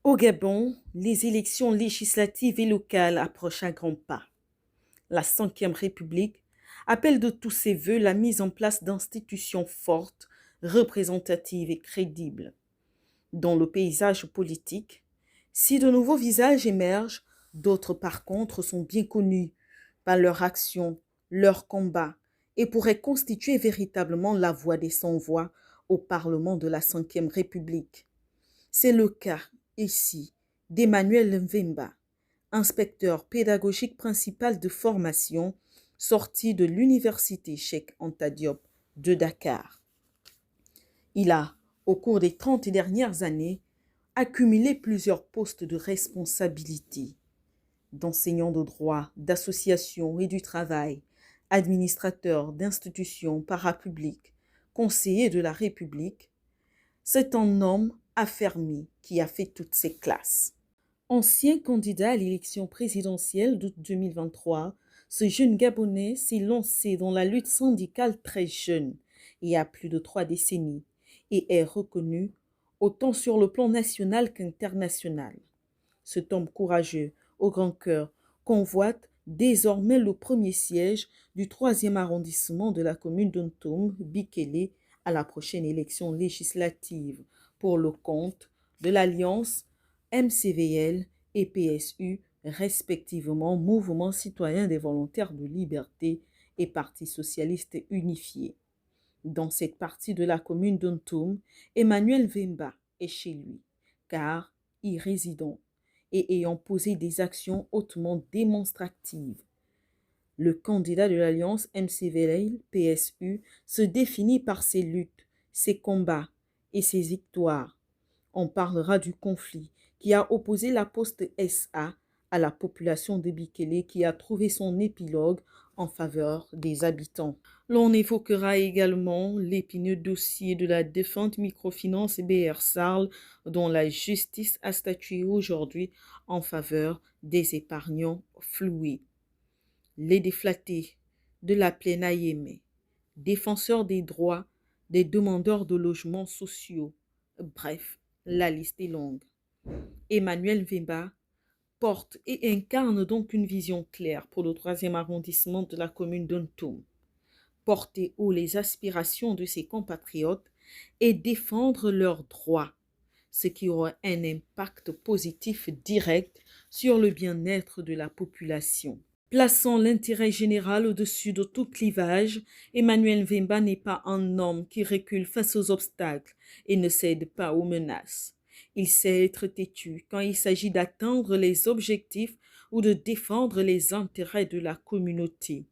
Au Gabon, les élections législatives et locales approchent à grands pas. La Cinquième République appelle de tous ses vœux la mise en place d'institutions fortes, représentatives et crédibles. Dans le paysage politique, si de nouveaux visages émergent, d'autres par contre sont bien connus par leur action, leur combat et pourraient constituer véritablement la voix des sans-voix au Parlement de la Cinquième République. C'est le cas ici d'Emmanuel Mvemba, inspecteur pédagogique principal de formation sorti de l'université Cheikh Anta Diop de Dakar. Il a, au cours des 30 dernières années, accumulé plusieurs postes de responsabilité, d'enseignant de droit, d'association et du travail, administrateur d'institutions parapubliques, conseiller de la République. C'est un homme affermi qui a fait toutes ses classes. Ancien candidat à l'élection présidentielle d'août 2023, ce jeune Gabonais s'est lancé dans la lutte syndicale très jeune, il y a plus de 3 décennies, et est reconnu autant sur le plan national qu'international. Cet homme courageux, au grand cœur, convoite désormais le premier siège du 3e arrondissement de la commune d'Ontom, Bikele, à la prochaine élection législative pour le compte de l'Alliance MCVL et PSU, respectivement Mouvement citoyen des volontaires de liberté et Parti socialiste unifié. Dans cette partie de la commune d'Ontom, Emmanuel Mvemba est chez lui, car y résidant et ayant posé des actions hautement démonstratives. Le candidat de l'Alliance MCVL-PSU se définit par ses luttes, ses combats et ses victoires. On parlera du conflit qui a opposé la Poste SA à la population de Bikele qui a trouvé son épilogue en faveur des habitants. L'on évoquera également l'épineux dossier de la défunte microfinance BR Sarl dont la justice a statué aujourd'hui en faveur des épargnants floués. Les déflatés de la plaine Ayémé, défenseurs des droits des demandeurs de logements sociaux. Bref, la liste est longue. Emmanuel Mvemba porte et incarne donc une vision claire pour le 3e arrondissement de la commune d'Ontom. Porter haut les aspirations de ses compatriotes et défendre leurs droits, ce qui aura un impact positif direct sur le bien-être de la population. Plaçant l'intérêt général au-dessus de tout clivage, Emmanuel Mvemba n'est pas un homme qui recule face aux obstacles et ne cède pas aux menaces. Il sait être têtu quand il s'agit d'atteindre les objectifs ou de défendre les intérêts de la communauté.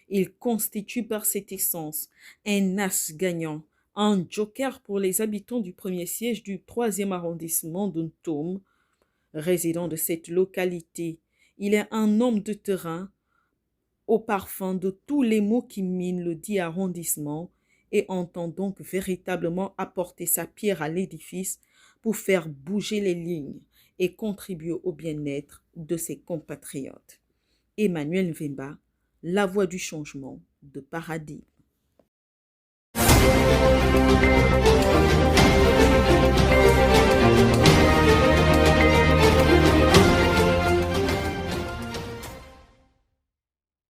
Il constitue par cette essence un as gagnant, un joker pour les habitants du premier siège du 3e arrondissement d'Ontom. Résident de cette localité, il est un homme de terrain au parfum de tous les maux qui minent le dit arrondissement et entend donc véritablement apporter sa pierre à l'édifice pour faire bouger les lignes et contribuer au bien-être de ses compatriotes. Emmanuel Mvemba, la voix du changement de paradigme.